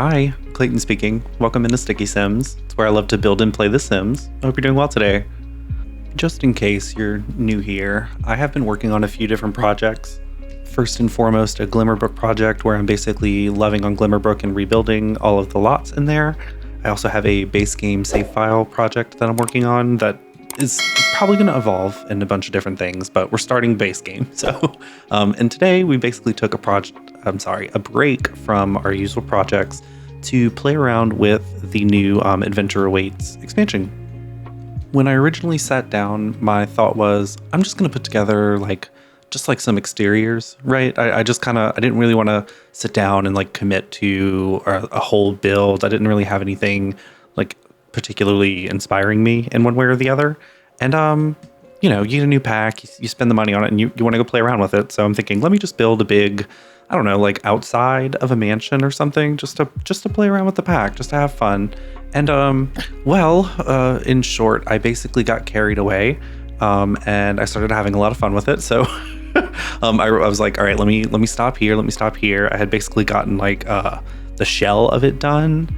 Hi, Clayton speaking. Welcome into Sticky Sims. It's where I love to build and play The Sims. I hope you're doing well today. Just in case you're new here, I have been working on a few different projects. First and foremost, a Glimmerbrook project where I'm basically loving on Glimmerbrook and rebuilding all of the lots in there. I also have a base game save file project that I'm working on that is probably going to evolve into a bunch of different things, but we're starting base game. So, and today we basically took a break from our usual projects to play around with the new Adventure Awaits expansion. When I originally sat down, my thought was, I'm just going to put together just some exteriors, right? I didn't really want to sit down and commit to a whole build. I didn't really have anything particularly inspiring me in one way or the other. And, you get a new pack, you spend the money on it and you want to go play around with it. So I'm thinking, let me just build a big, I don't know, outside of a mansion or something, just to play around with the pack, just to have fun. And, in short, I basically got carried away, and I started having a lot of fun with it. So, I was like, all right, let me stop here. I had basically gotten the shell of it done,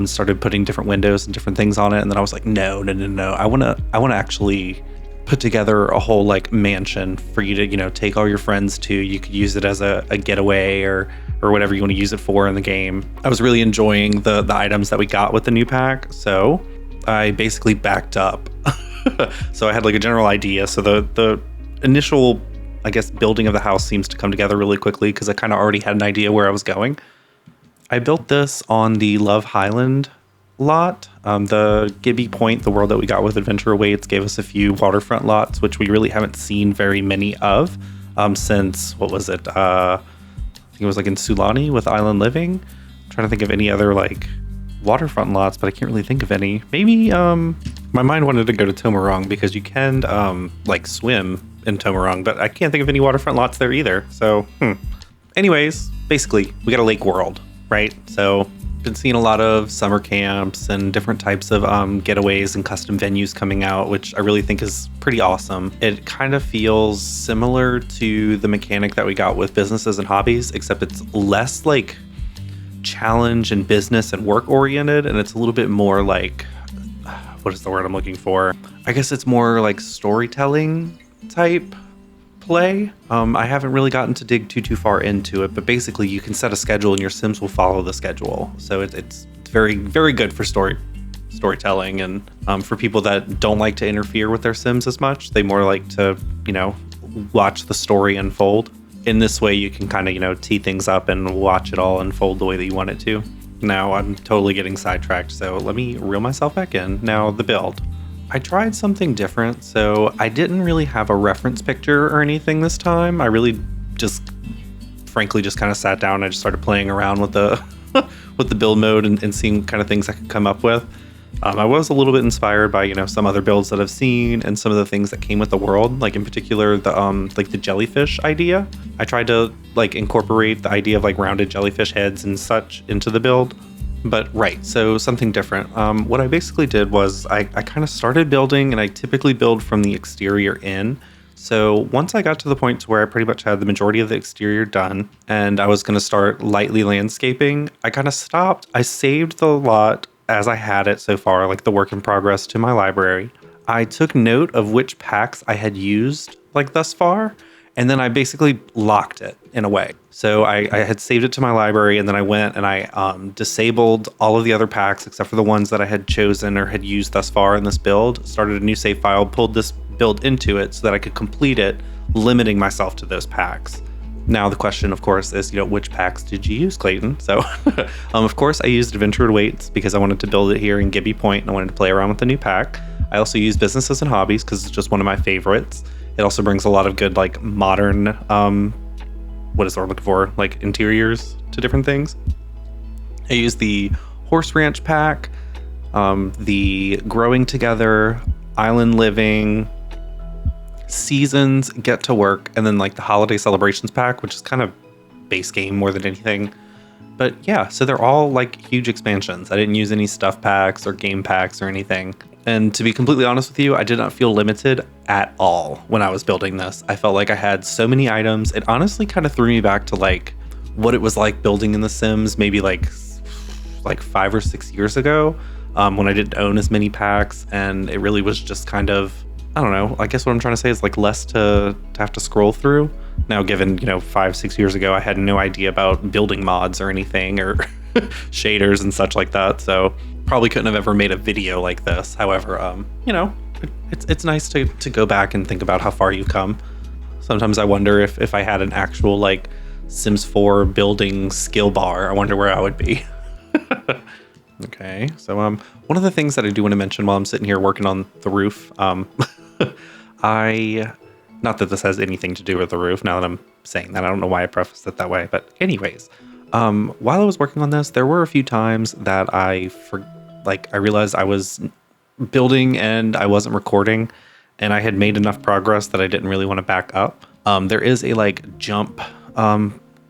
started putting different windows and different things on it. And then I was like, no. I want to actually put together a whole mansion for you to, take all your friends to. You could use it as a getaway or whatever you want to use it for in the game. I was really enjoying the items that we got with the new pack. So I basically backed up. So I had a general idea. So the initial, I guess, building of the house seems to come together really quickly because I kind of already had an idea where I was going. I built this on the Love Highland lot. The Gibbi Point, the world that we got with Adventure Awaits, gave us a few waterfront lots, which we really haven't seen very many of since, what was it? I think it was in Sulani with Island Living. I'm trying to think of any other waterfront lots, but I can't really think of any. Maybe my mind wanted to go to Tomarong because you can swim in Tomarong, but I can't think of any waterfront lots there either. So, anyways, basically, we got a lake world, right? So been seeing a lot of summer camps and different types of getaways and custom venues coming out, which I really think is pretty awesome. It kind of feels similar to the mechanic that we got with businesses and hobbies, except it's less challenge and business and work oriented, and it's a little bit more what is the word I'm looking for? I guess it's more storytelling type play. I haven't really gotten to dig too far into it, but basically you can set a schedule and your Sims will follow the schedule. So it's very, very good for storytelling, and for people that don't like to interfere with their Sims as much. They more like to, watch the story unfold. In this way, you can kind of, tee things up and watch it all unfold the way that you want it to. Now, I'm totally getting sidetracked, so let me reel myself back in. Now, the build. I tried something different, so I didn't really have a reference picture or anything this time. I really frankly kind of sat down and I just started playing around with the with the build mode and seeing kind of things I could come up with. I was a little bit inspired by, some other builds that I've seen and some of the things that came with the world, in particular the jellyfish idea. I tried to incorporate the idea of rounded jellyfish heads and such into the build. But right, so something different. What I basically did was I kind of started building, and I typically build from the exterior in. So once I got to the point to where I pretty much had the majority of the exterior done, and I was going to start lightly landscaping, I kind of stopped. I saved the lot as I had it so far, the work in progress, to my library. I took note of which packs I had used thus far, and then I basically locked it in a way. So I had saved it to my library, and then I went and I disabled all of the other packs except for the ones that I had chosen or had used thus far in this build, started a new save file, pulled this build into it so that I could complete it, limiting myself to those packs. Now the question, of course, is, which packs did you use, Clayton? So, of course, I used Adventure Awaits because I wanted to build it here in Gibbi Point, and I wanted to play around with the new pack. I also used Businesses and Hobbies because it's just one of my favorites. It also brings a lot of good, modern, what is the word I'm looking for? Interiors to different things. I used the Horse Ranch pack, the Growing Together, Island Living, Seasons, Get to Work, and then the Holiday Celebrations pack, which is kind of base game more than anything. But yeah, so they're all huge expansions. I didn't use any stuff packs or game packs or anything. And to be completely honest with you, I did not feel limited at all when I was building this. I felt like I had so many items. It honestly kind of threw me back to what it was like building in The Sims, maybe like 5 or 6 years ago, when I didn't own as many packs, and it really was just kind of, I don't know, I guess what I'm trying to say is like less to have to scroll through. Now, given, 5, 6 years ago, I had no idea about building mods or anything, or shaders and such like that, so probably couldn't have ever made a video like this. However, it's nice to go back and think about how far you've come. Sometimes I wonder if I had an actual like Sims 4 building skill bar, I wonder where I would be. Okay, so one of the things that I do want to mention while I'm sitting here working on the roof, not that this has anything to do with the roof, now that I'm saying that, I don't know why I prefaced it that way, but anyways, while I was working on this, there were a few times that I realized I was building and I wasn't recording, and I had made enough progress that I didn't really want to back up. There is a like jump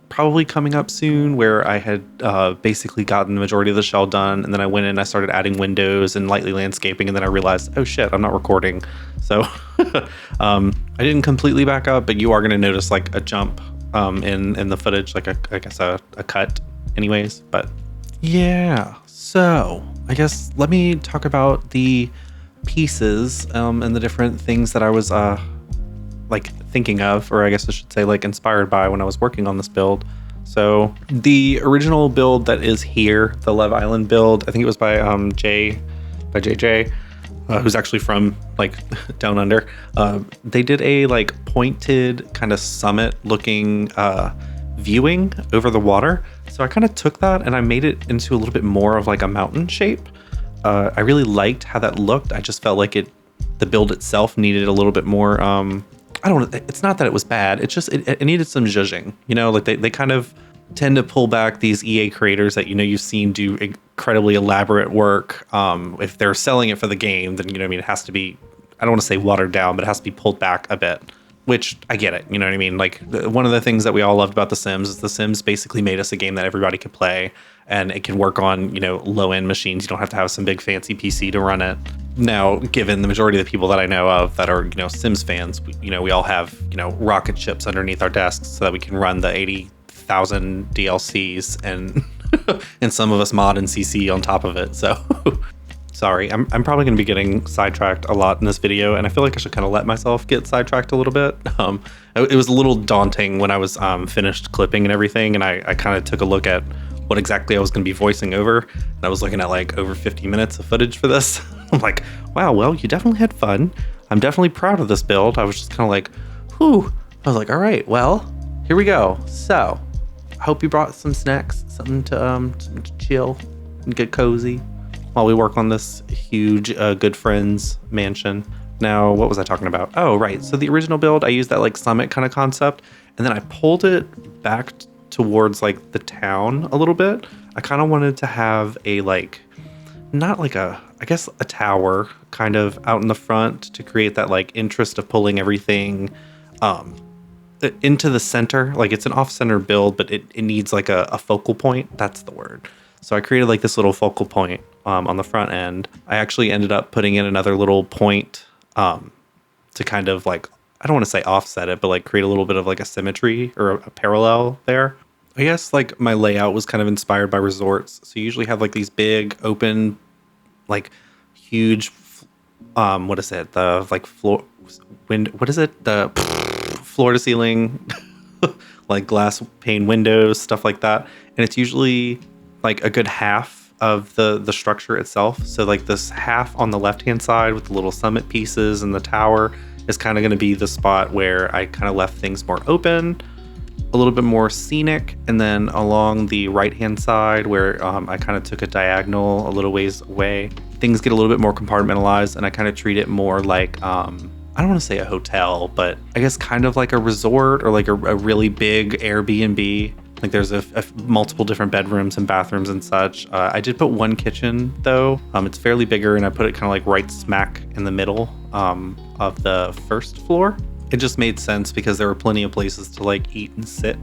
probably coming up soon where I had basically gotten the majority of the shell done, and then I went in and I started adding windows and lightly landscaping, and then I realized, oh shit, I'm not recording. So I didn't completely back up, but you are going to notice like a jump in the footage, like I guess a cut anyways. But yeah, so I guess let me talk about the pieces and the different things that I was like thinking of, or I guess I should say like inspired by when I was working on this build. So the original build that is here, the Love Island build, I think it was by JJ, who's actually from like down under. They did a like pointed kind of summit looking viewing over the water. So I kind of took that and I made it into a little bit more of like a mountain shape. I really liked how that looked. I just felt like the build itself needed a little bit more, it's not that it was bad. It's just, it needed some zhuzhing, like they kind of tend to pull back these EA creators that, you've seen do incredibly elaborate work. If they're selling it for the game, then, it has to be, I don't want to say watered down, but it has to be pulled back a bit, which I get it. You know what I mean? Like one of the things that we all loved about The Sims is The Sims basically made us a game that everybody could play, and it can work on, low end machines. You don't have to have some big fancy PC to run it. Now, given the majority of the people that I know of that are, Sims fans, we all have, rocket ships underneath our desks so that we can run the 80,000 DLCs and and some of us mod and CC on top of it. So sorry, I'm probably going to be getting sidetracked a lot in this video, and I feel like I should kind of let myself get sidetracked a little bit. It was a little daunting when I was finished clipping and everything, and I kind of took a look at what exactly I was going to be voicing over, and I was looking at like over 50 minutes of footage for this. I'm like, wow, well, you definitely had fun. I'm definitely proud of this build. I was just kind of like, whew. I was like, all right, well, here we go. So I hope you brought some snacks, something to chill and get cozy while we work on this huge good friends mansion. Now, what was I talking about? Oh, right. So the original build, I used that like summit kind of concept, and then I pulled it back towards like the town a little bit. I kind of wanted to have a like, not like a, I guess a tower kind of out in the front to create that like interest of pulling everything into the center. Like it's an off-center build, but it needs like a focal point. That's the word. So I created like this little focal point on the front end. I actually ended up putting in another little point to kind of like, I don't want to say offset it, but like create a little bit of like a symmetry or a parallel there. I guess like my layout was kind of inspired by resorts. So you usually have like these big open, like huge, what is it? The like floor, what is it? The floor to ceiling, like glass pane windows, stuff like that. And it's usually like a good half of the structure itself. So like this half on the left-hand side with the little summit pieces and the tower is kind of going to be the spot where I kind of left things more open, a little bit more scenic. And then along the right-hand side where I kind of took a diagonal a little ways away, things get a little bit more compartmentalized, and I kind of treat it more like, I don't want to say a hotel, but I guess kind of like a resort or like a really big Airbnb. Like there's multiple different bedrooms and bathrooms and such. I did put one kitchen though. It's fairly bigger, and I put it kind of like right smack in the middle of the first floor. It just made sense because there were plenty of places to like eat and sit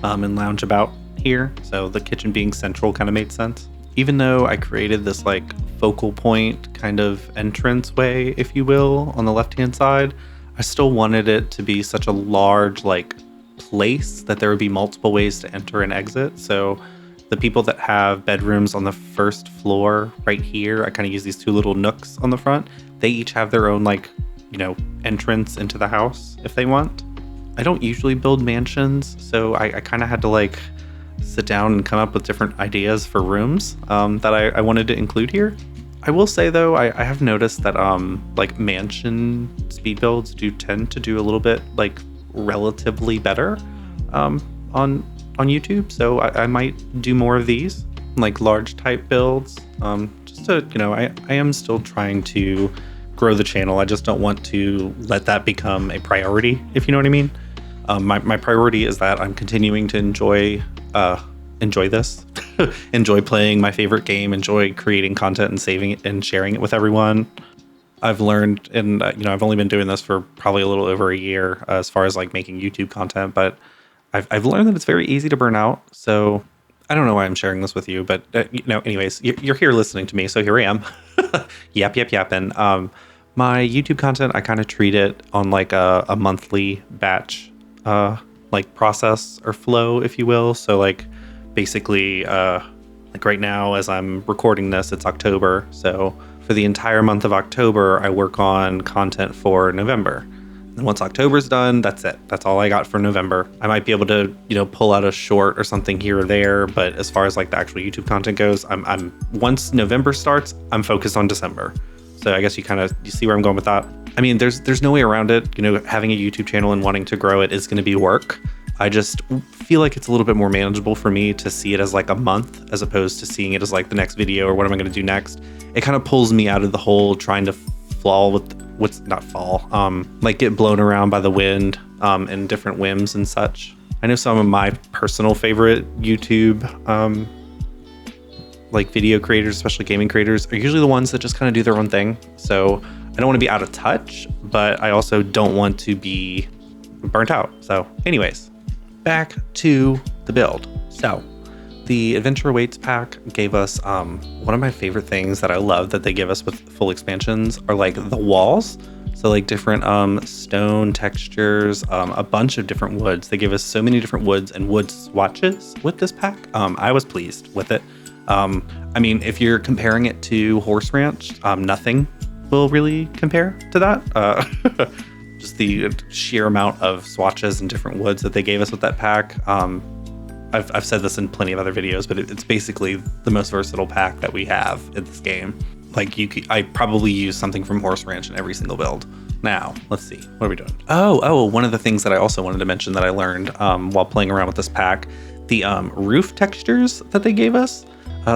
and lounge about here. So the kitchen being central kind of made sense. Even though I created this like focal point kind of entrance way, if you will, on the left-hand side, I still wanted it to be such a large like place that there would be multiple ways to enter and exit. So the people that have bedrooms on the first floor right here, I kind of use these two little nooks on the front. They each have their own like, entrance into the house if they want. I don't usually build mansions, so I kind of had to like sit down and come up with different ideas for rooms that I wanted to include here. I will say though, I have noticed that like mansion speed builds do tend to do a little bit like relatively better on YouTube, so I might do more of these like large type builds. Just to I am still trying to grow the channel. I just don't want to let that become a priority, if you know what I mean. My priority is that I'm continuing to enjoy this, enjoy playing my favorite game, enjoy creating content and saving it and sharing it with everyone. I've learned, and I've only been doing this for probably a little over a year as far as like making YouTube content, but I've learned that it's very easy to burn out. So I don't know why I'm sharing this with you, but anyways, you're here listening to me, so here I am. yapping. My YouTube content, I kind of treat it on like a monthly batch, like process or flow, if you will. So like basically, like right now as I'm recording this, it's October. So for the entire month of October, I work on content for November. And once October's done, that's it. That's all I got for November. I might be able to, pull out a short or something here or there, but as far as like the actual YouTube content goes, I'm once November starts, I'm focused on December. So I guess you see where I'm going with that. I mean, there's no way around it. Having a YouTube channel and wanting to grow it is going to be work. I just feel like it's a little bit more manageable for me to see it as like a month as opposed to seeing it as like the next video or what am I going to do next. It kind of pulls me out of the whole trying to get blown around by the wind and different whims and such. I know some of my personal favorite YouTube like video creators, especially gaming creators, are usually the ones that just kind of do their own thing. So I don't want to be out of touch, but I also don't want to be burnt out. So anyways, back to the build. So the Adventure Awaits pack gave us one of my favorite things that I love that they give us with full expansions are like the walls. So like different stone textures, a bunch of different woods. They give us so many different woods and wood swatches with this pack. I was pleased with it. I mean, if you're comparing it to Horse Ranch, nothing will really compare to that. Just the sheer amount of swatches and different woods that they gave us with that pack. I've said this in plenty of other videos, but it's basically the most versatile pack that we have in this game. Like I probably use something from Horse Ranch in every single build. Now, let's see, what are we doing? Oh, one of the things that I also wanted to mention that I learned while playing around with this pack, the roof textures that they gave us.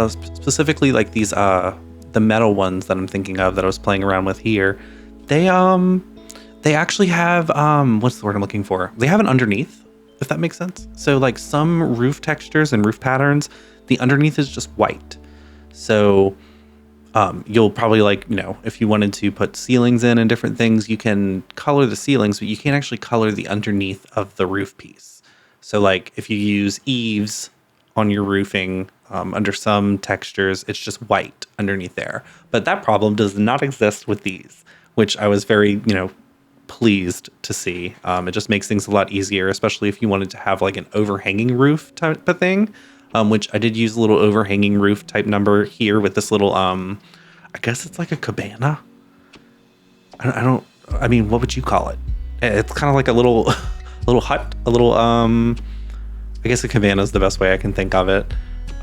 Specifically like these the metal ones that I'm thinking of that I was playing around with here, they actually have what's the word I'm looking for? They have an underneath, if that makes sense. So like some roof textures and roof patterns, the underneath is just white. So you'll probably like, if you wanted to put ceilings in and different things, you can color the ceilings, but you can't actually color the underneath of the roof piece. So like if you use eaves on your roofing, under some textures, it's just white underneath there. But that problem does not exist with these, which I was very, pleased to see. It just makes things a lot easier, especially if you wanted to have like an overhanging roof type of thing, which I did use a little overhanging roof type number here with this little, I guess it's like a cabana. I mean, what would you call it? It's kind of like a little hut, a little, I guess a cabana is the best way I can think of it.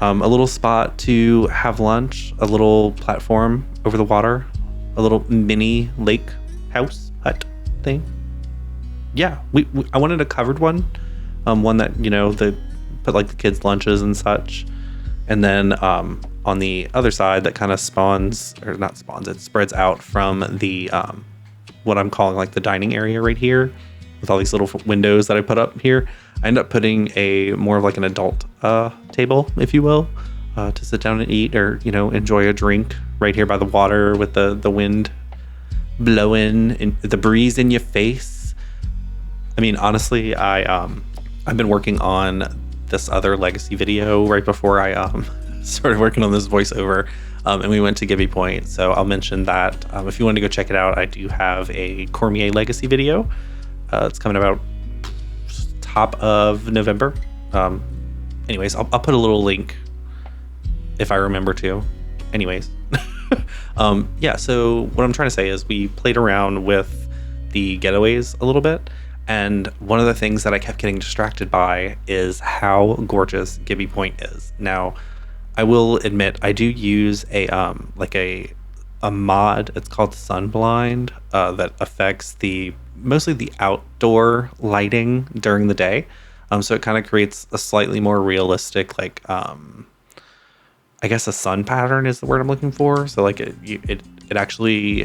A little spot to have lunch, a little platform over the water, a little mini lake house hut thing. Yeah, I wanted a covered one, one that they put like the kids' lunches and such, and then on the other side that kind of it spreads out from the what I'm calling like the dining area right here, with all these little windows that I put up here. I end up putting a more of like an adult table, if you will, to sit down and eat or, enjoy a drink right here by the water with the wind blowing and the breeze in your face. I mean, honestly, I've been working on this other legacy video right before I started working on this voiceover, and we went to Gibbi Point. So I'll mention that if you want to go check it out, I do have a Cormier legacy video. It's coming about top of November. Anyways, I'll put a little link if I remember to. Anyways. Yeah, so what I'm trying to say is we played around with the getaways a little bit, and one of the things that I kept getting distracted by is how gorgeous Gibby Point is. Now, I will admit I do use a mod. It's called Sunblind that affects mostly the outdoor lighting during the day. So it kind of creates a slightly more realistic, like I guess a sun pattern is the word I'm looking for. So like it actually,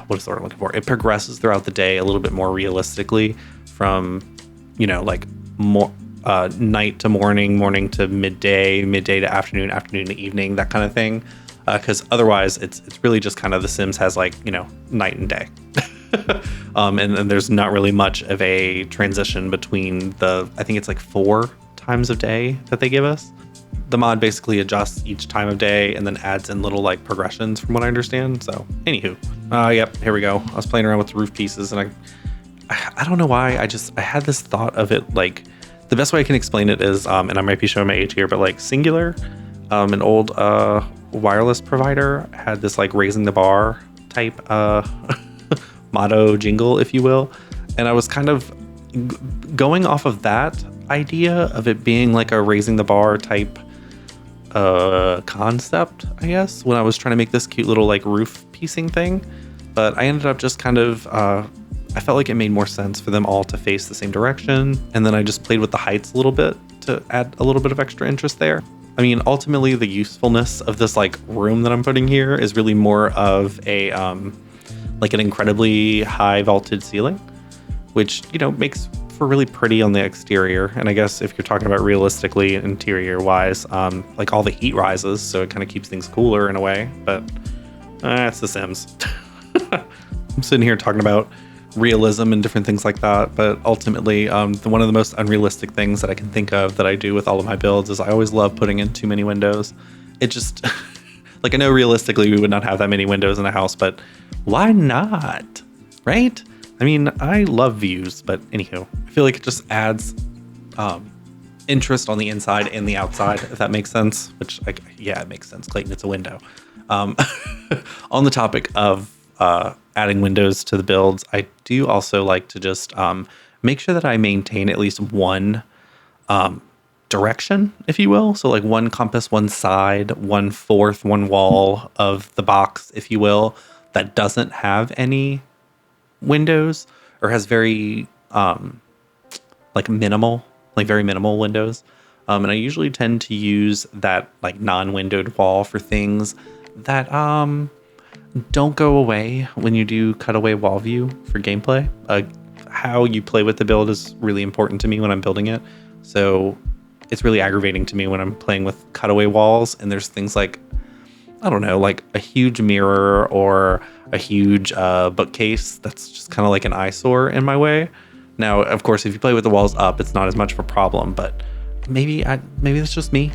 what is the word I'm looking for? It progresses throughout the day a little bit more realistically from, like more night to morning, morning to midday, midday to afternoon, afternoon to evening, that kind of thing. Because otherwise it's really just kind of The Sims has like, night and day. And there's not really much of a transition between I think it's like 4 times of day that they give us. The mod basically adjusts each time of day and then adds in little like progressions from what I understand. So anywho, yep, here we go. I was playing around with the roof pieces and I don't know why, I had this thought of it, like the best way I can explain it is, and I might be showing my age here, but like Singular, an old wireless provider had this like raising the bar type motto jingle, if you will. And I was kind of going off of that idea of it being like a raising the bar type concept, I guess, when I was trying to make this cute little like roof piecing thing. But I ended up just kind of I felt like it made more sense for them all to face the same direction, and then I just played with the heights a little bit to add a little bit of extra interest there. I mean, ultimately the usefulness of this like room that I'm putting here is really more of a like an incredibly high vaulted ceiling, which makes for really pretty on the exterior. And I guess if you're talking about realistically interior wise, like all the heat rises, so it kind of keeps things cooler in a way. But it's The Sims. I'm sitting here talking about realism and different things like that, but ultimately one of the most unrealistic things that I can think of that I do with all of my builds is I always love putting in too many windows. It just like, I know realistically we would not have that many windows in a house, but why not, right? I mean, I love views, but anywho, I feel like it just adds interest on the inside and the outside, if that makes sense, which yeah, it makes sense. Clayton, it's a window. On the topic of adding windows to the builds, I do also like to just make sure that I maintain at least one direction, if you will. So like one compass, one side, 1/4, one wall of the box, if you will, that doesn't have any windows or has very like very minimal windows. And I usually tend to use that like non-windowed wall for things that don't go away when you do cutaway wall view for gameplay. How you play with the build is really important to me when I'm building it. So it's really aggravating to me when I'm playing with cutaway walls and there's things like, I don't know, like a huge mirror or a huge bookcase that's just kind of like an eyesore in my way. Now, of course, if you play with the walls up, it's not as much of a problem, but maybe it's just me.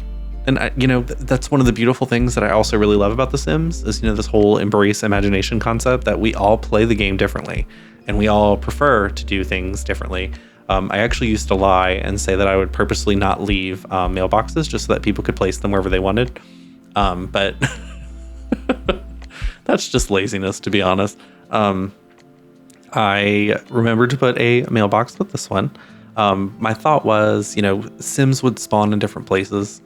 And that's one of the beautiful things that I also really love about The Sims is, this whole embrace imagination concept that we all play the game differently and we all prefer to do things differently. I actually used to lie and say that I would purposely not leave mailboxes just so that people could place them wherever they wanted. But that's just laziness, to be honest. I remembered to put a mailbox with this one. My thought was, Sims would spawn in different places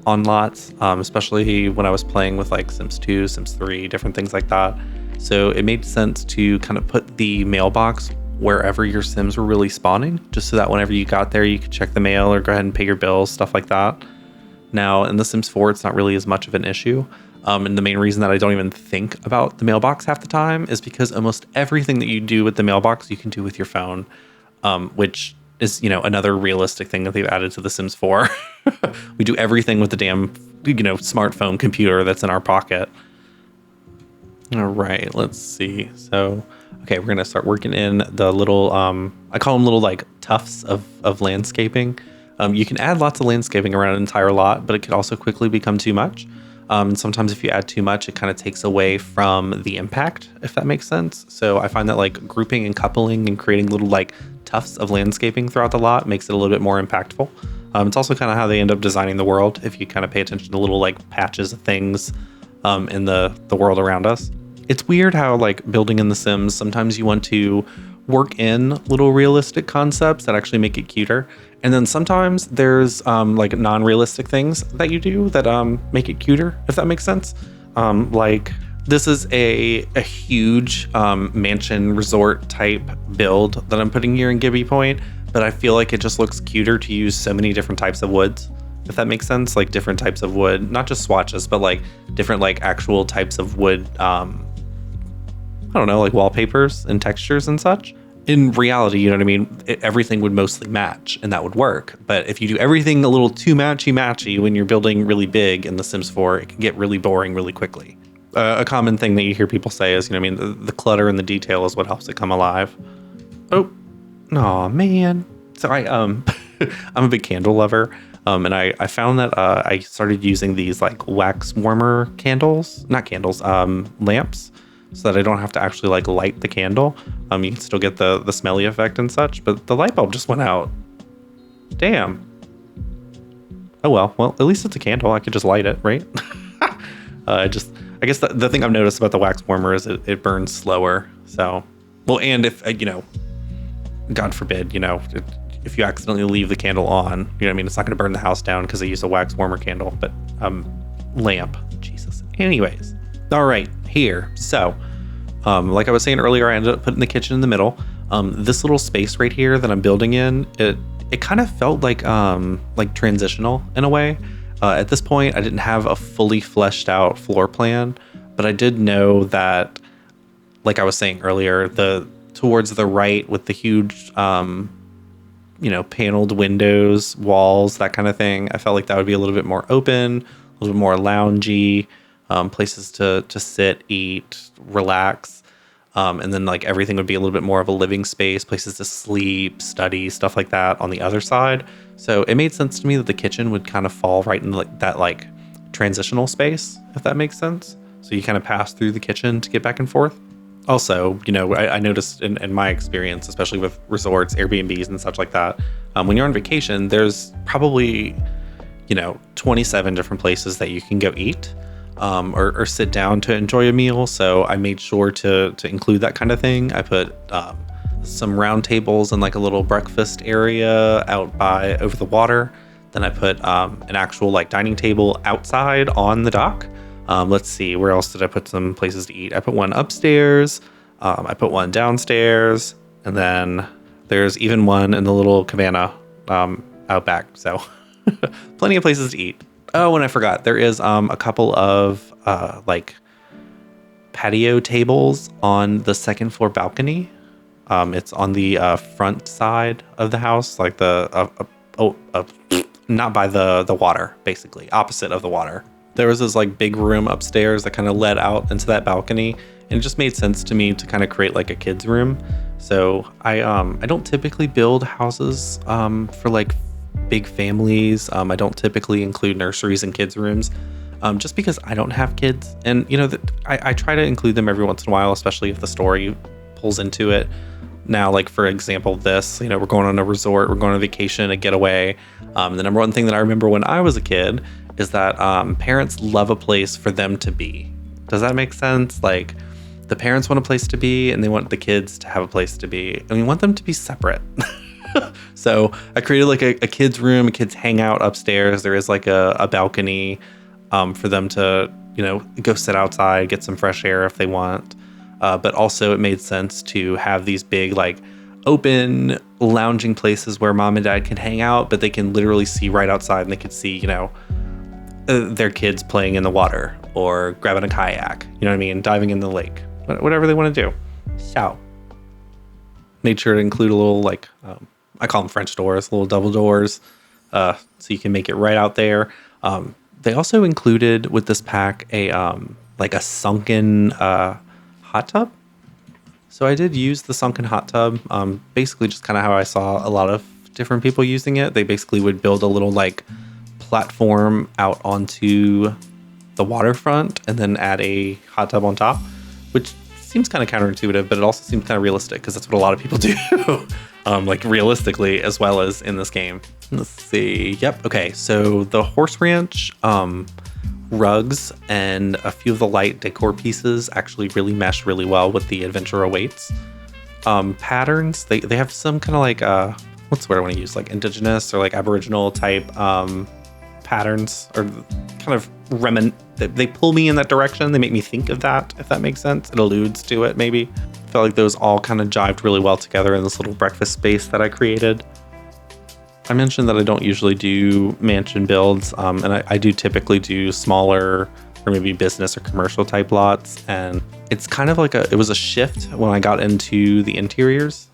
on lots, especially when I was playing with like Sims 2, Sims 3, different things like that. So it made sense to kind of put the mailbox wherever your Sims were really spawning, just so that whenever you got there, you could check the mail or go ahead and pay your bills, stuff like that. Now, in The Sims 4, it's not really as much of an issue. And the main reason that I don't even think about the mailbox half the time is because almost everything that you do with the mailbox, you can do with your phone, which is, another realistic thing that they've added to The Sims 4. We do everything with the damn, smartphone computer that's in our pocket. All right, let's see. So, okay, we're going to start working in the little, I call them little like tufts of landscaping. You can add lots of landscaping around an entire lot, but it could also quickly become too much. And sometimes if you add too much, it kind of takes away from the impact, if that makes sense. So I find that like grouping and coupling and creating little like tufts of landscaping throughout the lot makes it a little bit more impactful. It's also kind of how they end up designing the world, if you kind of pay attention to little like patches of things in the world around us. It's weird how like building in The Sims, sometimes you want to work in little realistic concepts that actually make it cuter. And then sometimes there's like non-realistic things that you do that make it cuter, if that makes sense. Like this is a huge mansion resort type build that I'm putting here in Gibby Point, but I feel like it just looks cuter to use so many different types of woods, if that makes sense. Like different types of wood, not just swatches, but like different like actual types of wood, I don't know, like wallpapers and textures and such. In reality, you know what I mean? Everything would mostly match and that would work. But if you do everything a little too matchy when you're building really big in The Sims 4, it can get really boring really quickly. A common thing that you hear people say is, you know what I mean? The clutter and the detail is what helps it come alive. Oh, no, man. So I'm a big candle lover. And I found that I started using these like wax warmer candles, not candles, lamps, so that I don't have to actually like light the candle. You can still get the smelly effect and such, but the light bulb just went out. Damn. Oh well, at least it's a candle. I could just light it, right? I guess the thing I've noticed about the wax warmer is it burns slower. So, well, and if, you know, God forbid, you know, if you accidentally leave the candle on, you know what I mean? It's not going to burn the house down because I use a wax warmer candle, but lamp, Jesus. Anyways, all right, here. So, like I was saying earlier, I ended up putting the kitchen in the middle. This little space right here that I'm building in, it kind of felt like transitional in a way. At this point, I didn't have a fully fleshed out floor plan, but I did know that, like I was saying earlier, towards the right with the huge, you know, paneled windows, walls, that kind of thing, I felt like that would be a little bit more open, a little bit more loungy, places to sit, eat, relax. And then like everything would be a little bit more of a living space, places to sleep, study, stuff like that on the other side. So it made sense to me that the kitchen would kind of fall right in like that like transitional space, if that makes sense. So you kind of pass through the kitchen to get back and forth. Also, you know, I noticed in my experience, especially with resorts, Airbnbs and such like that, when you're on vacation, there's probably, you know, 27 different places that you can go eat. Or sit down to enjoy a meal. So I made sure to include that kind of thing. I put some round tables in like a little breakfast area out by over the water. Then I put an actual like dining table outside on the dock. Let's see, where else did I put some places to eat? I put one upstairs. I put one downstairs. And then there's even one in the little cabana out back. So plenty of places to eat. Oh, and I forgot, there is a couple of like patio tables on the second floor balcony. It's on the front side of the house, like not by the water, basically, opposite of the water. There was this like big room upstairs that kind of led out into that balcony, and it just made sense to me to kind of create like a kid's room. So I don't typically build houses for like big families. I don't typically include nurseries and kids' rooms, just because I don't have kids. And, you know, I try to include them every once in a while, especially if the story pulls into it. Now, like, for example, this, you know, we're going on a resort, we're going on vacation, a getaway. The number one thing that I remember when I was a kid is that parents love a place for them to be. Does that make sense? Like, the parents want a place to be, and they want the kids to have a place to be, and we want them to be separate. So I created like a kid's room, a kid's hangout upstairs. There is like a balcony for them to, you know, go sit outside, get some fresh air if they want. But also it made sense to have these big like open lounging places where mom and dad can hang out, but they can literally see right outside, and they can see, you know, their kids playing in the water or grabbing a kayak, you know what I mean? Diving in the lake, whatever they want to do. So made sure to include a little like, I call them French doors, little double doors, so you can make it right out there. They also included with this pack a like a sunken hot tub. So I did use the sunken hot tub, basically just kind of how I saw a lot of different people using it. They basically would build a little like platform out onto the waterfront and then add a hot tub on top, which seems kind of counterintuitive, but it also seems kind of realistic because that's what a lot of people do, like realistically as well as in this game. Let's see. Yep. Okay. So the horse ranch, rugs, and a few of the light decor pieces actually really mesh really well with the adventure awaits. Patterns, they have some kind of like, what's the word I want to use? Like indigenous or like Aboriginal type, patterns, or kind of they pull me in that direction. They make me think of that, if that makes sense. It alludes to it, maybe. I felt like those all kind of jived really well together in this little breakfast space that I created. I mentioned that I don't usually do mansion builds, and I do typically do smaller or maybe business or commercial type lots. And it's kind of like it was a shift when I got into the interiors.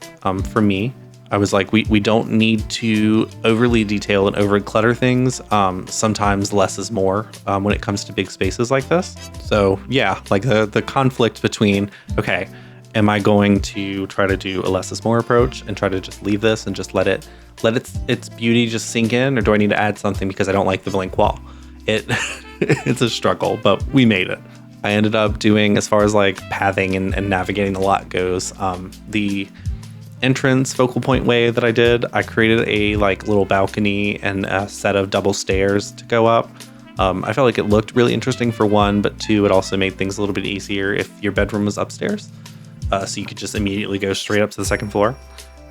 For me, I was like, we don't need to overly detail and over clutter things. Sometimes less is more when it comes to big spaces like this. So yeah, like the conflict between, okay, am I going to try to do a less is more approach and try to just leave this and just let its beauty just sink in, or do I need to add something because I don't like the blank wall? It's a struggle, but we made it. I ended up doing, as far as like pathing and navigating the lot goes, the entrance focal point way that I did, I created a like little balcony and a set of double stairs to go up. I felt like it looked really interesting for one, but two, it also made things a little bit easier if your bedroom was upstairs. So you could just immediately go straight up to the second floor.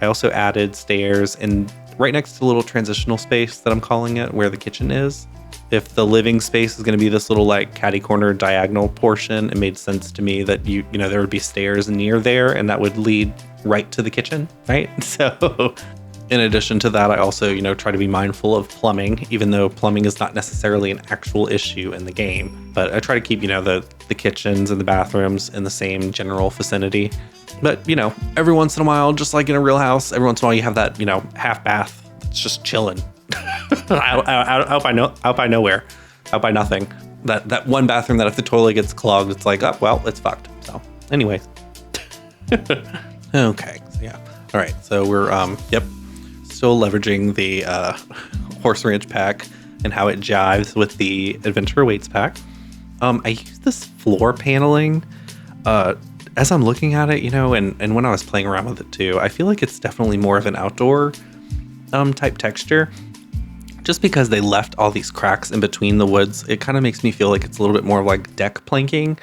I also added stairs in right next to the little transitional space that I'm calling it, where the kitchen is. If the living space is going to be this little like catty corner diagonal portion, it made sense to me that you know there would be stairs near there, and that would lead right to the kitchen, right? So in addition to that, I also, try to be mindful of plumbing, even though plumbing is not necessarily an actual issue in the game. But I try to keep, the kitchens and the bathrooms in the same general vicinity. But, every once in a while, just like in a real house, every once in a while you have that, half bath that's just chilling out by nowhere, out by nothing. That one bathroom that if the toilet gets clogged, it's like, oh, well, it's fucked. So anyway. Okay. So yeah. All right. So we're, still leveraging the horse ranch pack and how it jives with the adventure awaits pack. I use this floor paneling as I'm looking at it, and when I was playing around with it too. I feel like it's definitely more of an outdoor type texture. Just because they left all these cracks in between the woods, it kind of makes me feel like it's a little bit more like deck planking,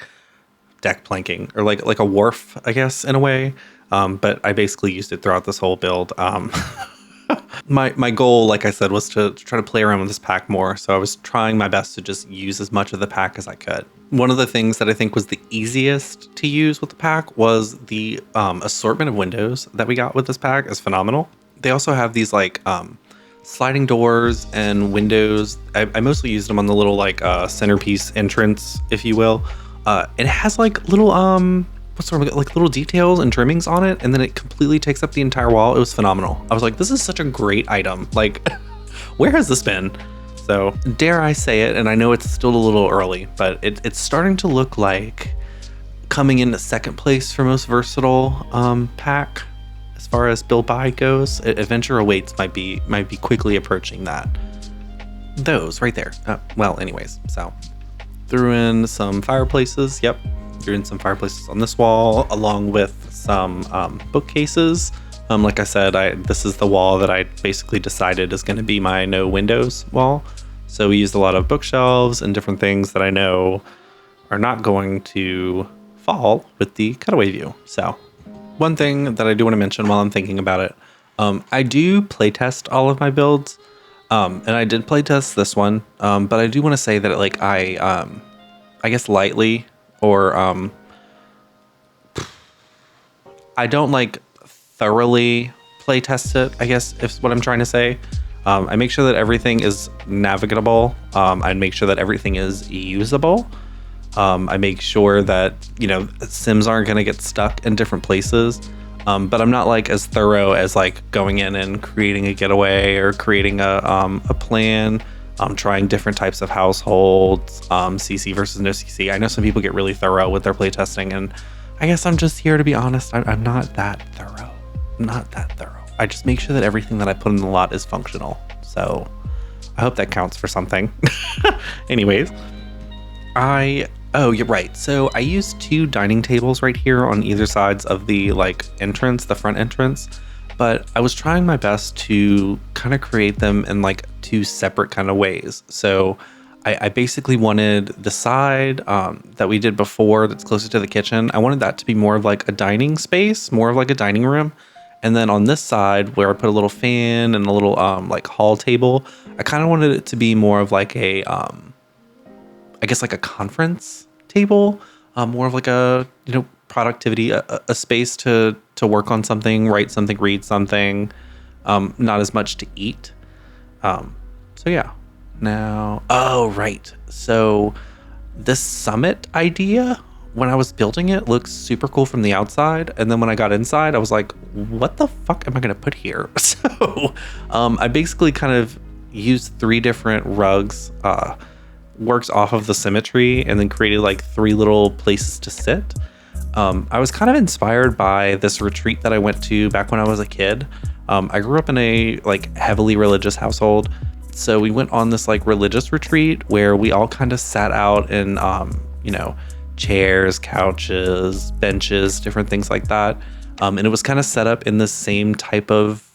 or like a wharf, I guess, in a way. But I basically used it throughout this whole build. My goal, like I said, was to try to play around with this pack more. So I was trying my best to just use as much of the pack as I could. One of the things that I think was the easiest to use with the pack was the assortment of windows that we got with this pack is phenomenal. They also have these like sliding doors and windows. I mostly used them on the little like centerpiece entrance, if you will. It has like little like little details and trimmings on it, and then it completely takes up the entire wall. It was phenomenal. I was like, this is such a great item. Like, where has this been? So dare I say it, and I know it's still a little early, but it's starting to look like coming into second place for most versatile pack as far as build buy goes. Adventure Awaits might be quickly approaching that. Those right there. Well, anyways, so threw in some fireplaces. Yep. Threw in some fireplaces on this wall, along with some bookcases. Like I said, this is the wall that I basically decided is going to be my no windows wall. So we used a lot of bookshelves and different things that I know are not going to fall with the cutaway view. So one thing that I do want to mention while I'm thinking about it, I do playtest all of my builds, and I did playtest this one, but I do want to say that I guess lightly, or I don't like thoroughly play test it, I guess, if what I'm trying to say. I make sure that everything is navigable. I make sure that everything is usable. I make sure that, Sims aren't going to get stuck in different places. But I'm not like as thorough as like going in and creating a getaway or creating a plan. Trying different types of households, CC versus no CC. I know some people get really thorough with their playtesting, and I guess I'm just here to be honest. I'm not that thorough. I just make sure that everything that I put in the lot is functional. So I hope that counts for something. Anyways, I Oh, you're right. So I used 2 dining tables right here on either sides of the like entrance, the front entrance. But I was trying my best to kind of create them in like 2 separate kind of ways. So I basically wanted the side that we did before that's closer to the kitchen. I wanted that to be more of like a dining space, more of like a dining room. And then on this side where I put a little fan and a little like hall table, I kind of wanted it to be more of like a, I guess like a conference table, more of like a, you know, productivity, a space to work on something, write something, read something, not as much to eat. So yeah. Now, oh, right. So this summit idea, when I was building it, looks super cool from the outside. And then when I got inside, I was like, what the fuck am I going to put here? So I basically kind of used 3 different rugs, works off of the symmetry, and then created like 3 little places to sit. I was kind of inspired by this retreat that I went to back when I was a kid. I grew up in a like heavily religious household. So we went on this like religious retreat where we all kind of sat out in, you know, chairs, couches, benches, different things like that. And it was kind of set up in the same type of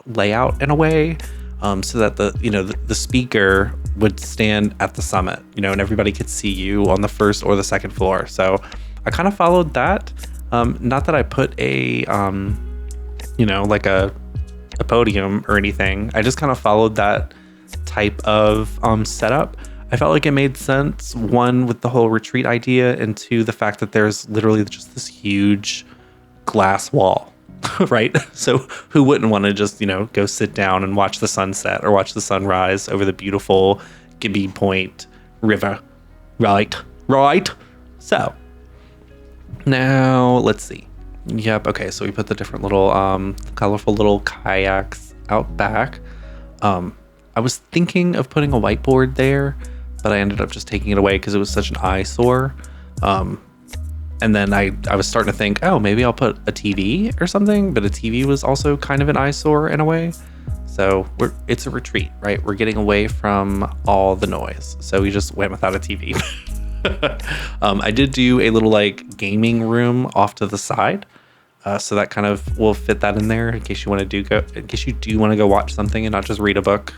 layout in a way, so that the speaker would stand at the summit, you know, and everybody could see you on the first or the second floor. So I kind of followed that. Not that I put a, you know, like a podium or anything. I just kind of followed that type of setup. I felt like it made sense, 1, with the whole retreat idea, and 2, the fact that there's literally just this huge glass wall, right? So who wouldn't want to just, you know, go sit down and watch the sunset or watch the sunrise over the beautiful Gibbi Point River, right? So now let's see. Yep. Okay. So we put the different little, colorful little kayaks out back. I was thinking of putting a whiteboard there, but I ended up just taking it away because it was such an eyesore. And then I was starting to think, oh, maybe I'll put a TV or something, but a TV was also kind of an eyesore in a way. So it's a retreat, right? We're getting away from all the noise. So we just went without a TV. I did do a little like gaming room off to the side. So that kind of will fit that in there in case you want to do want to go watch something and not just read a book.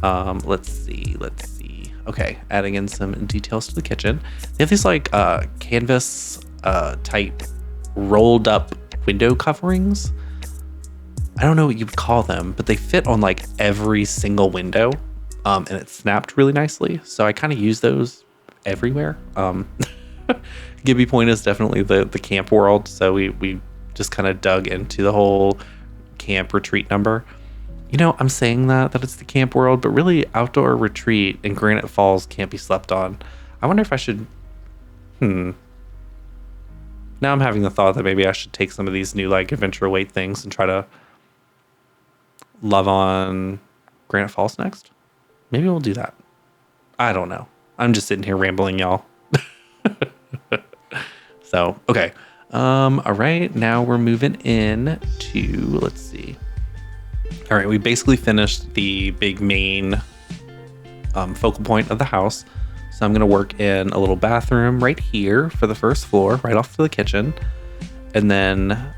Let's see. Okay, adding in some details to the kitchen. They have these like canvas type rolled up window coverings. I don't know what you would call them, but they fit on like every single window, and it snapped really nicely. So I kind of use those everywhere. Gibbi Point is definitely the camp world, so we just kind of dug into the whole camp retreat number. You know, I'm saying that it's the camp world, but really outdoor retreat in Granite Falls can't be slept on. I wonder if I should, now I'm having the thought that maybe I should take some of these new like adventure weight things and try to love on Granite Falls next. Maybe we'll do that. I don't know. I'm just sitting here rambling, y'all. So, okay. All right, now we're moving in to, let's see. All right, we basically finished the big main focal point of the house. So I'm gonna work in a little bathroom right here for the first floor, right off to the kitchen. And then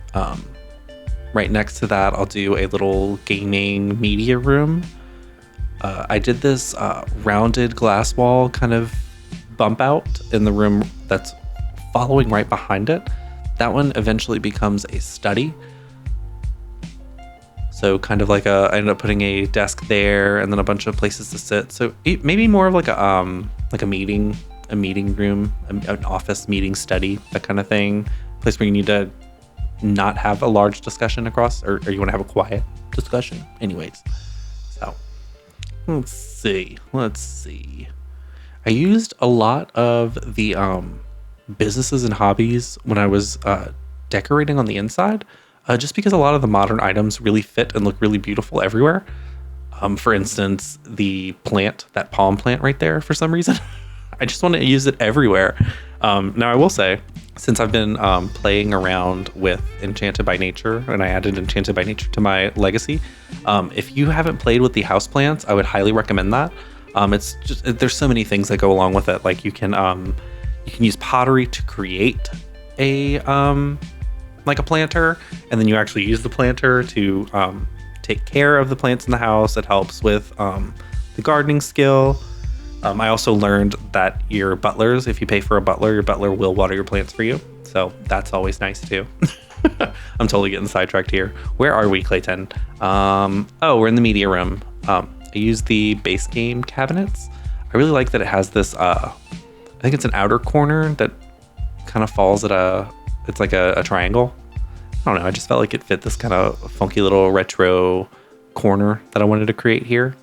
right next to that, I'll do a little gaming media room. I did this rounded glass wall kind of bump out in the room that's following right behind it. That one eventually becomes a study. So kind of like I ended up putting a desk there and then a bunch of places to sit. So maybe more of like a meeting room, an office meeting study, that kind of thing. Place where you need to not have a large discussion across, or you want to have a quiet discussion. Anyways, so let's see. I used a lot of the businesses and hobbies when I was decorating on the inside, just because a lot of the modern items really fit and look really beautiful everywhere. For instance, the plant, that palm plant right there, for some reason, I just want to use it everywhere. Now I will say, since I've been playing around with Enchanted by Nature, and I added Enchanted by Nature to my legacy, if you haven't played with the houseplants, I would highly recommend that. It's just, there's so many things that go along with it. Like you can You can use pottery to create a like a planter, and then you actually use the planter to take care of the plants in the house. It helps with the gardening skill. I also learned that your butlers, if you pay for a butler, your butler will water your plants for you. So that's always nice too. I'm totally getting sidetracked here. Where are we, Clayton? Oh, we're in the media room. I use the base game cabinets. I really like that it has this, I think it's an outer corner that kind of falls at it's like a triangle. I don't know, I just felt like it fit this kind of funky little retro corner that I wanted to create here.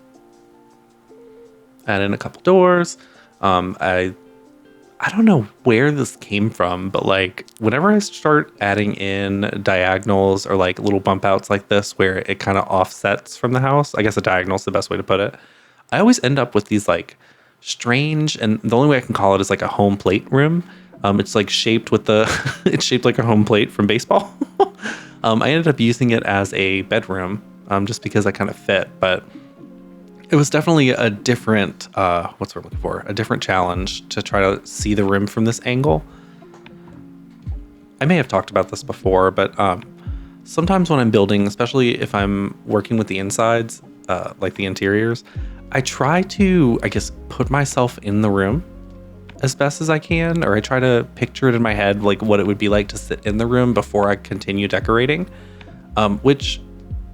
Add in a couple doors. I don't know where this came from, but like whenever I start adding in diagonals or like little bump outs like this where it kind of offsets from the house, I guess a diagonal is the best way to put it, I always end up with these like strange, and the only way I can call it is like a home plate room. It's like shaped with it's shaped like a home plate from baseball. I ended up using it as a bedroom just because I kind of fit, but it was definitely a different, what's we're looking for? A different challenge to try to see the room from this angle. I may have talked about this before, but sometimes when I'm building, especially if I'm working with the insides, like the interiors, I try to, I guess, put myself in the room as best as I can, or I try to picture it in my head, like what it would be like to sit in the room before I continue decorating, which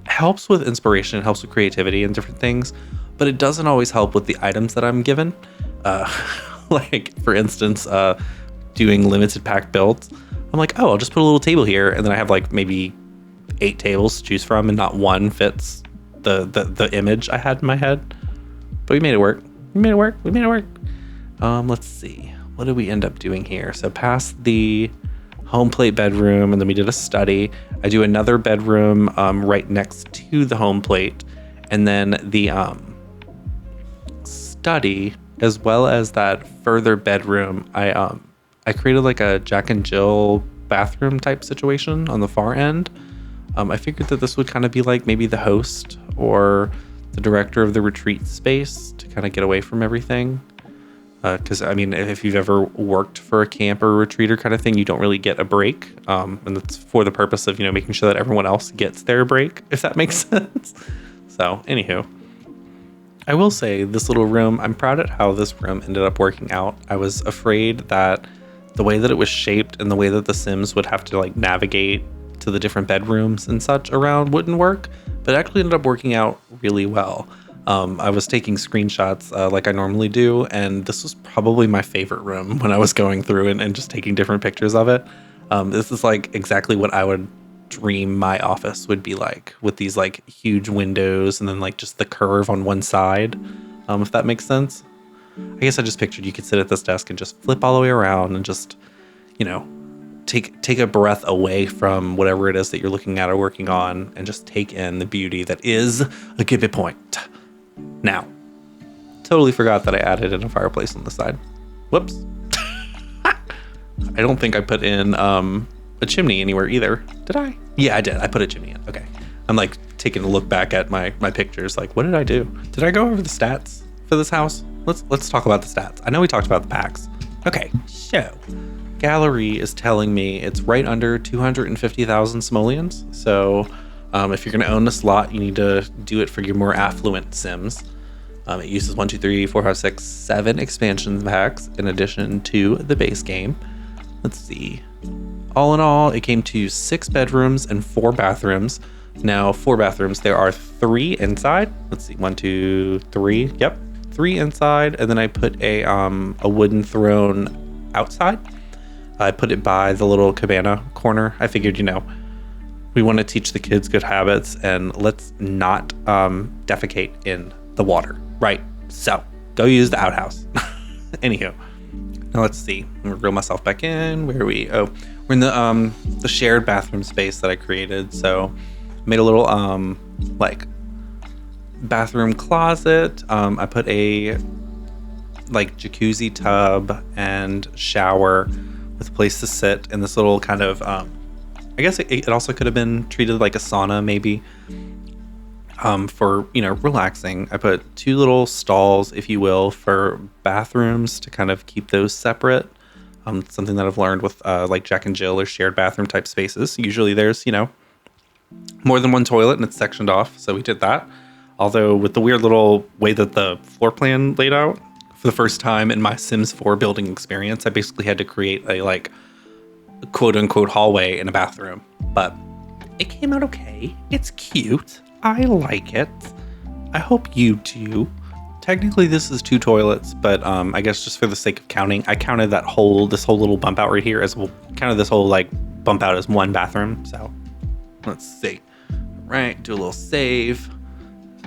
helps with inspiration, it helps with creativity and different things. But it doesn't always help with the items that I'm given. Like, for instance, doing limited pack builds. I'm like, oh, I'll just put a little table here. And then I have like maybe 8 tables to choose from and not one fits the image I had in my head. But we made it work. We made it work. Let's see. What did we end up doing here? So past the home plate bedroom, and then we did a study. I do another bedroom right next to the home plate. And then the study, as well as that further bedroom, I created like a Jack and Jill bathroom type situation on the far end. I figured that this would kind of be like maybe the host or the director of the retreat space to kind of get away from everything. Because I mean, if you've ever worked for a camp or a retreater kind of thing, you don't really get a break, and that's for the purpose of making sure that everyone else gets their break, if that makes sense. So, anywho. I will say this little room, I'm proud at how this room ended up working out. I was afraid that the way that it was shaped and the way that the Sims would have to like navigate to the different bedrooms and such around wouldn't work, but it actually ended up working out really well. I was taking screenshots like I normally do, and this was probably my favorite room when I was going through and just taking different pictures of it. This is like exactly what I would dream my office would be like, with these like huge windows and then like just the curve on one side, if that makes sense. I guess I just pictured you could sit at this desk and just flip all the way around and just take a breath away from whatever it is that you're looking at or working on, and just take in the beauty that is a gibbi point. Now, totally forgot that I added in a fireplace on the side. Whoops. I don't think I put in a chimney anywhere either. Did I? Yeah, I did. I put a chimney in. Okay. I'm like taking a look back at my pictures. Like, what did I do? Did I go over the stats for this house? Let's talk about the stats. I know we talked about the packs. Okay, so gallery is telling me it's right under 250,000 simoleons. So if you're going to own this lot, you need to do it for your more affluent Sims. It uses 1, 2, 3, 4, 5, 6, 7 expansion packs in addition to the base game. Let's see. All in all, it came to 6 bedrooms and 4 bathrooms. Now, 4 bathrooms, there are 3 inside. Let's see, 1, 2, 3. Yep, 3 inside. And then I put a wooden throne outside. I put it by the little cabana corner. I figured, we want to teach the kids good habits, and let's not defecate in the water, right? So, go use the outhouse. Anywho. Now let's see. I'm gonna reel myself back in. Where are we? Oh, we're in the shared bathroom space that I created. So made a little like bathroom closet. I put a like jacuzzi tub and shower with a place to sit in this little kind of I guess it also could have been treated like a sauna maybe. For relaxing. I put 2 little stalls, if you will, for bathrooms to kind of keep those separate. Something that I've learned with like Jack and Jill or shared bathroom type spaces. Usually there's, more than one toilet and it's sectioned off. So we did that. Although with the weird little way that the floor plan laid out, for the first time in my Sims 4 building experience, I basically had to create a like quote unquote hallway in a bathroom. But it came out okay. It's cute. I like it. I hope you do. Technically this is 2 toilets, but I guess just for the sake of counting, I counted this whole little bump out right here as well. Counted this whole like bump out as 1 bathroom. So let's see. Right, do a little save.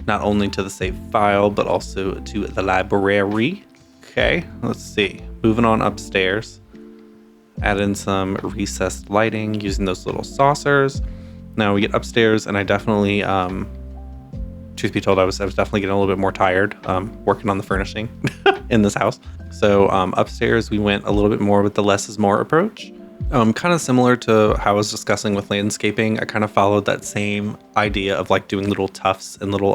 Not only to the save file, but also to the library. Okay, let's see. Moving on upstairs. Add in some recessed lighting using those little saucers. Now we get upstairs, and I definitely, truth be told, I was definitely getting a little bit more tired working on the furnishing in this house. So upstairs, we went a little bit more with the less is more approach. Kind of similar to how I was discussing with landscaping. I kind of followed that same idea of like doing little tufts and little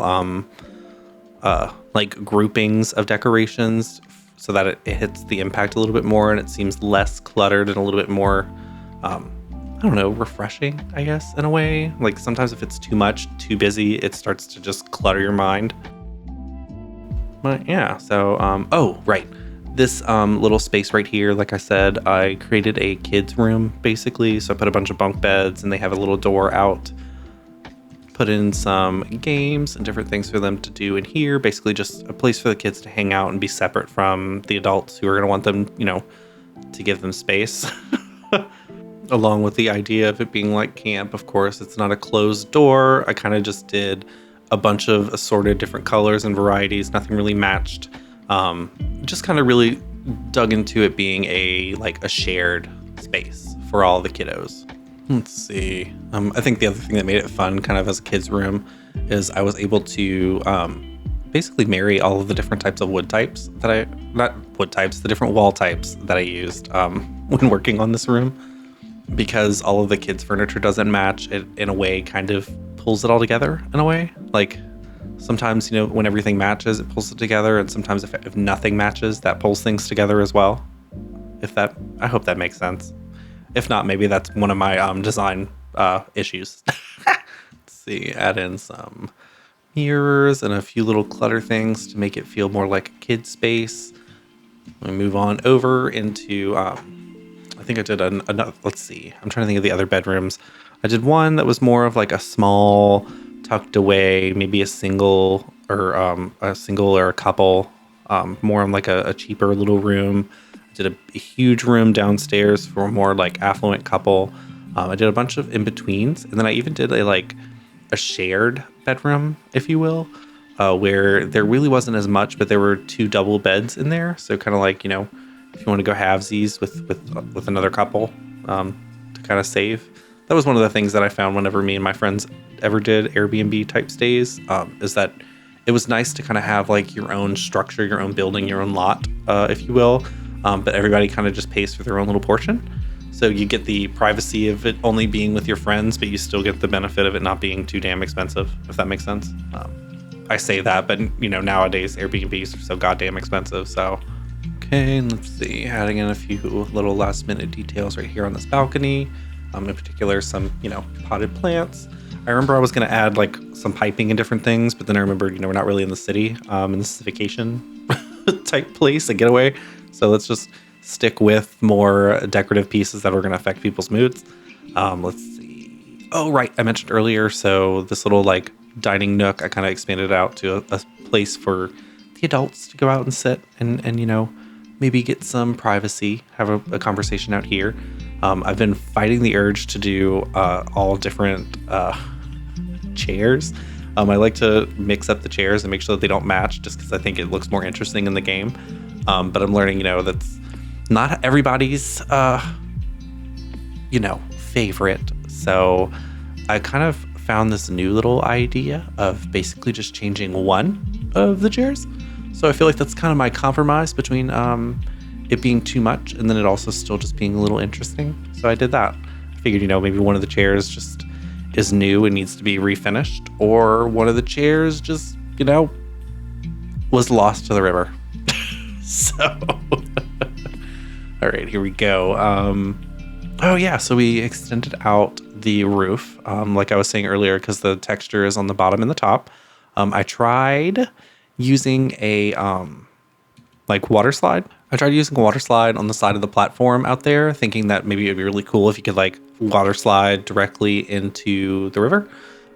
like groupings of decorations so that it hits the impact a little bit more and it seems less cluttered and a little bit more, I don't know, refreshing, I guess, in a way. Like sometimes if it's too much, too busy, it starts to just clutter your mind. But yeah, so, oh, right. This little space right here, like I said, I created a kids room basically. So I put a bunch of bunk beds and they have a little door out. Put in some games and different things for them to do in here. Basically just a place for the kids to hang out and be separate from the adults who are going to want them, to give them space. Along with the idea of it being like camp, of course, it's not a closed door. I kind of just did a bunch of assorted different colors and varieties. Nothing really matched. Just kind of really dug into it being a shared space for all the kiddos. Let's see. I think the other thing that made it fun kind of as a kid's room is I was able to basically marry all of the different types of wood types the different wall types that I used when working on this room. Because all of the kids' furniture doesn't match, it in a way kind of pulls it all together in a way. Like sometimes, when everything matches, it pulls it together. And sometimes if nothing matches, that pulls things together as well. I hope that makes sense. If not, maybe that's one of my design issues. Let's see, add in some mirrors and a few little clutter things to make it feel more like a kid space. We move on over into, I think I did another, let's see, I'm trying to think of the other bedrooms. I did one that was more of like a small, tucked away, maybe a single or a couple, more on like a cheaper little room. I did a huge room downstairs for a more like affluent couple. I did a bunch of in-betweens, and then I even did a shared bedroom, if you will, where there really wasn't as much, but there were 2 double beds in there. So kind of like, if you want to go halvesies with another couple to kind of save. That was one of the things that I found whenever me and my friends ever did Airbnb type stays, is that it was nice to kind of have like your own structure, your own building, your own lot, if you will. But everybody kind of just pays for their own little portion. So you get the privacy of it only being with your friends, but you still get the benefit of it not being too damn expensive, if that makes sense. I say that, but nowadays Airbnbs are so goddamn expensive, so. Okay, let's see, adding in a few little last minute details right here on this balcony. In particular, some, potted plants. I remember I was going to add like some piping and different things, but then I remembered, we're not really in the city, and this is a vacation type place, a getaway. So let's just stick with more decorative pieces that are going to affect people's moods. Let's see. Oh, right. I mentioned earlier. So this little like dining nook, I kind of expanded out to a place for the adults to go out and sit and maybe get some privacy, have a conversation out here. I've been fighting the urge to do all different chairs. I like to mix up the chairs and make sure that they don't match just because I think it looks more interesting in the game. But I'm learning, that's not everybody's, favorite. So I kind of found this new little idea of basically just changing one of the chairs. So I feel like that's kind of my compromise between it being too much and then it also still just being a little interesting. So I did that. I figured, maybe one of the chairs just is new and needs to be refinished, or one of the chairs just, was lost to the river. So All right, here we go. Oh yeah, so we extended out the roof, like I was saying earlier, because the texture is on the bottom and the top. I tried using a like water slide. I tried using a water slide on the side of the platform out there, thinking that maybe it'd be really cool if you could like water slide directly into the river.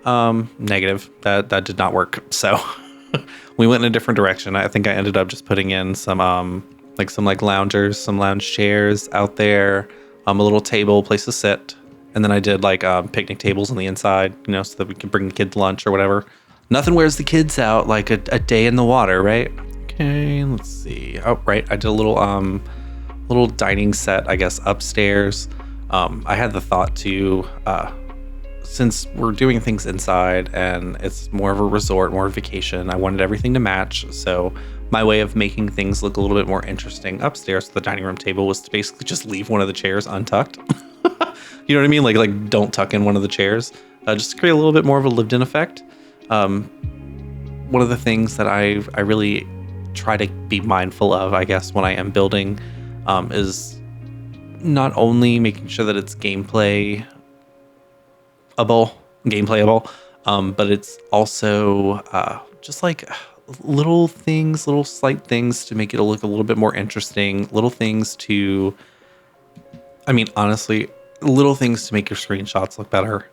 Negative. That did not work. So we went in a different direction. I think I ended up just putting in some loungers, some lounge chairs out there, a little table, place to sit. And then I did like picnic tables on the inside, you know, so that we could bring the kids lunch or whatever. Nothing wears the kids out like a day in the water, right? Okay, let's see. Oh, right. I did a little dining set, I guess, upstairs. I had the thought to, since we're doing things inside and it's more of a resort, more vacation, I wanted everything to match. So my way of making things look a little bit more interesting upstairs to the dining room table was to basically just leave one of the chairs untucked. You know what I mean? Like don't tuck in one of the chairs, just to create a little bit more of a lived-in effect. One of the things that I really try to be mindful of, I guess, when I am building, is not only making sure that it's gameplayable, but it's also just like little things, little slight things to make it look a little bit more interesting, little things to, honestly, little things to make your screenshots look better.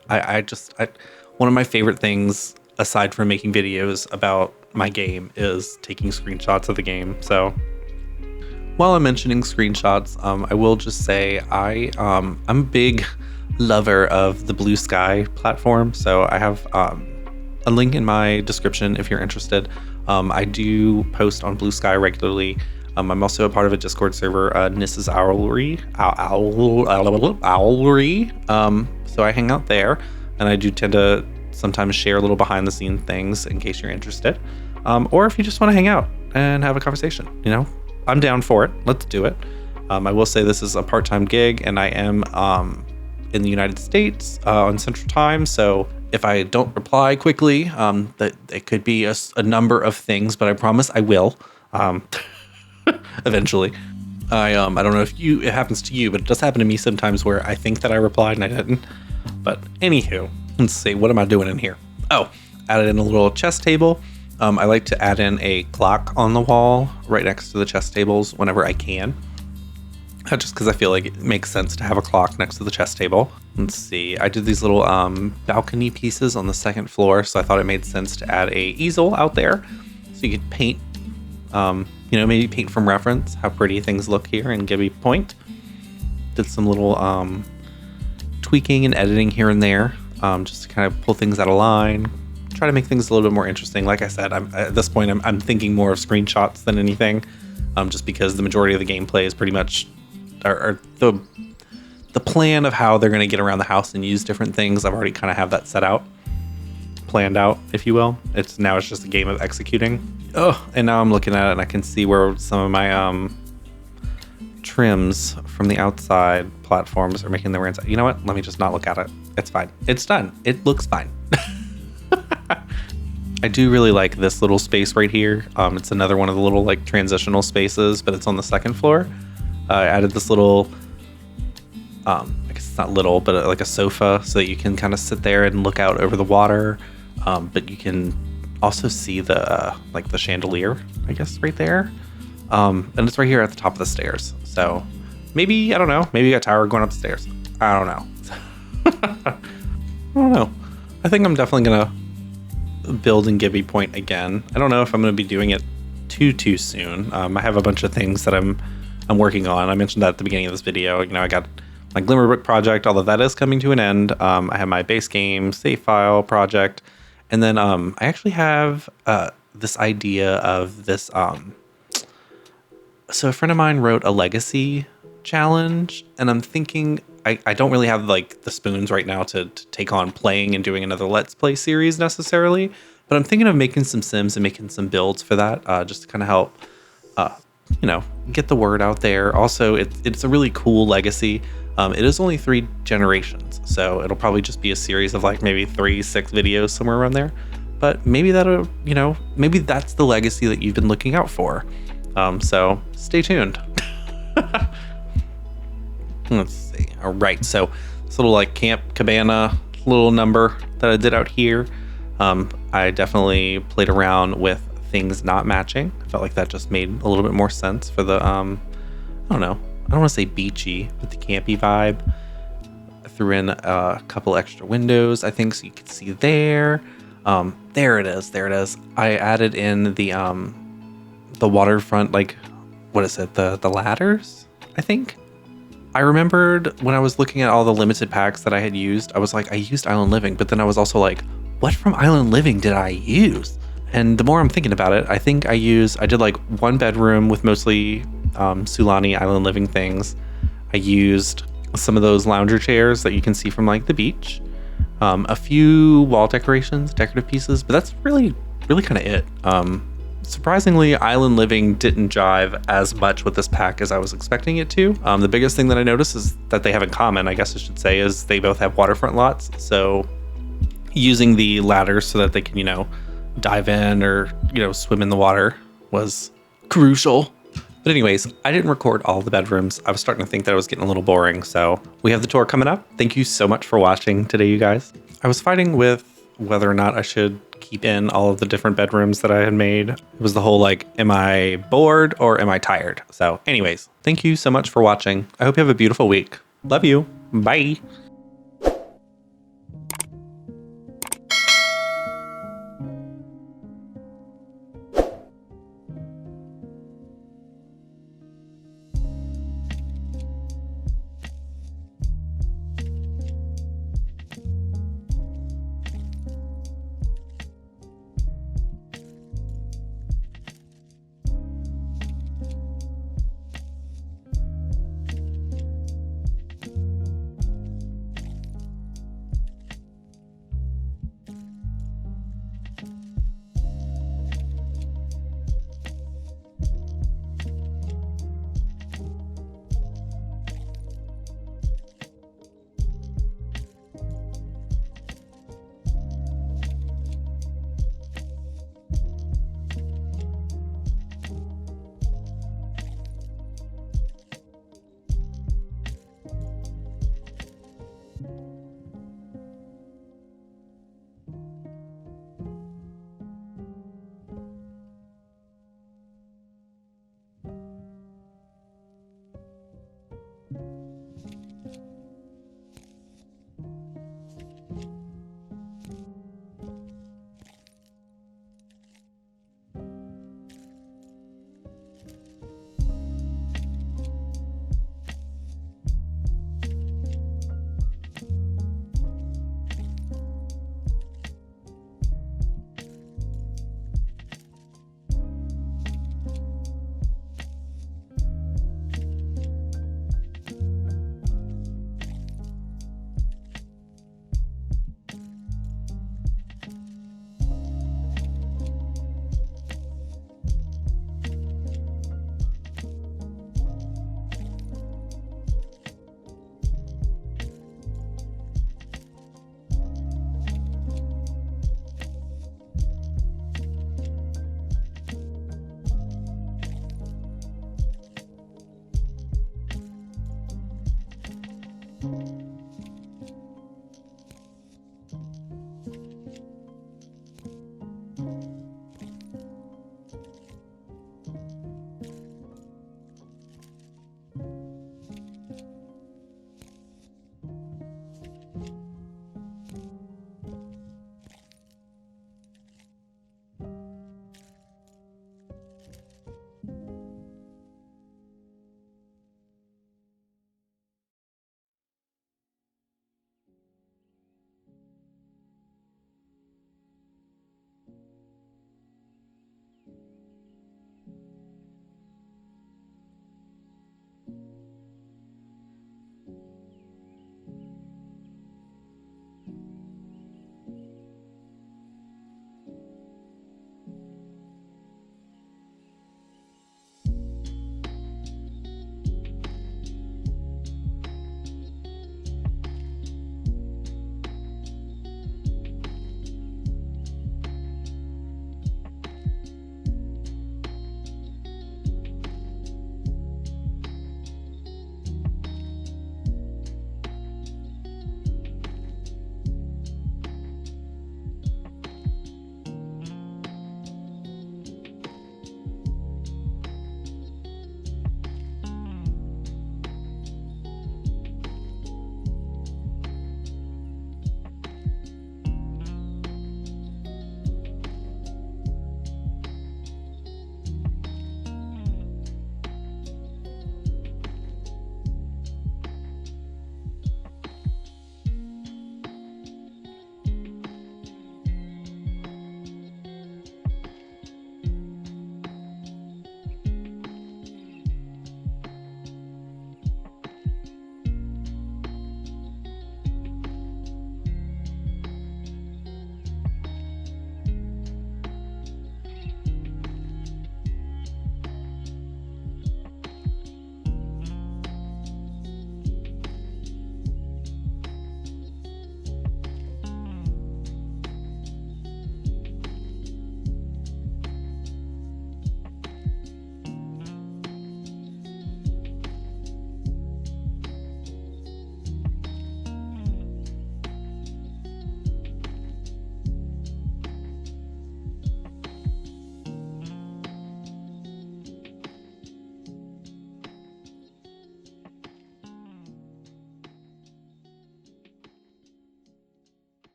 One of my favorite things, aside from making videos about my game, is taking screenshots of the game. So while I'm mentioning screenshots, I will just say I'm a big lover of the Blue Sky platform. So I have a link in my description if you're interested. I do post on Blue Sky regularly. I'm also a part of a Discord server, Nissa's Owlery. So I hang out there, and I do tend to sometimes share a little behind the scenes things in case you're interested. Or if you just want to hang out and have a conversation, you know, I'm down for it. Let's do it. I will say this is a part-time gig, and I am in the United States on Central Time. So if I don't reply quickly, that it could be a number of things, but I promise I will eventually. I don't know if it happens to you, but it does happen to me sometimes where I think that I replied and I didn't. But anywho, let's see, what am I doing in here? Oh, added in a little chess table. I like to add in a clock on the wall right next to the chess tables whenever I can. Just because I feel like it makes sense to have a clock next to the chess table. Let's see, I did these little balcony pieces on the second floor, so I thought it made sense to add a easel out there so you could paint, maybe paint from reference how pretty things look here in Gibbi Point. Did some little tweaking and editing here and there, just to kind of pull things out of line, try to make things a little bit more interesting. Like I said, at this point I'm thinking more of screenshots than anything, just because the majority of the gameplay is pretty much or the plan of how they're going to get around the house and use different things. I've already kind of have that set out, planned out, if you will. It's just a game of executing. Oh, and now I'm looking at it and I can see where some of my trims from the outside platforms are making their way inside. You know what? Let me just not look at it. It's fine. It's done. It looks fine. I do really like this little space right here. It's another one of the little like transitional spaces, but it's on the second floor. I added this little, I guess it's not little, but like a sofa so that you can kind of sit there and look out over the water. But you can also see the chandelier, I guess, right there. And it's right here at the top of the stairs. So maybe, I don't know, maybe a tower going up the stairs. I don't know. I don't know. I think I'm definitely going to build in Gibbi Point again. I don't know if I'm going to be doing it too soon. I have a bunch of things that I'm working on. I mentioned that at the beginning of this video. You know, I got my Glimmerbrook project, although that is coming to an end. I have my base game save file project. And then I actually have this idea of this. So a friend of mine wrote a legacy challenge, and I'm thinking I don't really have like the spoons right now to take on playing and doing another Let's Play series necessarily. But I'm thinking of making some Sims and making some builds for that, just to kind of help, get the word out there. Also, it's a really cool legacy. It is only 3 generations, so it'll probably just be a series of like maybe 3-6 videos somewhere around there. But maybe maybe that's the legacy that you've been looking out for. So stay tuned. Let's see. All right, so this little like camp cabana little number that I did out here, I definitely played around with things not matching. I felt like that just made a little bit more sense for the, I don't know, I don't want to say beachy, but the campy vibe. I threw in a couple extra windows, I think, so you could see there. There it is. I added in the waterfront, like, what is it? The ladders, I think. I remembered when I was looking at all the limited packs that I had used, I was like, I used Island Living, but then I was also like, what from Island Living did I use? And the more I'm thinking about it, I think I did like one bedroom with mostly Sulani Island Living things. I used some of those lounger chairs that you can see from like the beach. A few wall decorations, decorative pieces, but that's really kind of it. Surprisingly, Island Living didn't jive as much with this pack as I was expecting it to. The biggest thing that I noticed is that they have in common, I guess I should say, is they both have waterfront lots. So using the ladders so that they can, dive in or, swim in the water was crucial. But anyways, I didn't record all the bedrooms. I was starting to think that it was getting a little boring. So we have the tour coming up. Thank you so much for watching today, you guys. I was fighting with whether or not I should keep in all of the different bedrooms that I had made. It was the whole like, am I bored or am I tired? So anyways, thank you so much for watching. I hope you have a beautiful week. Love you. Bye.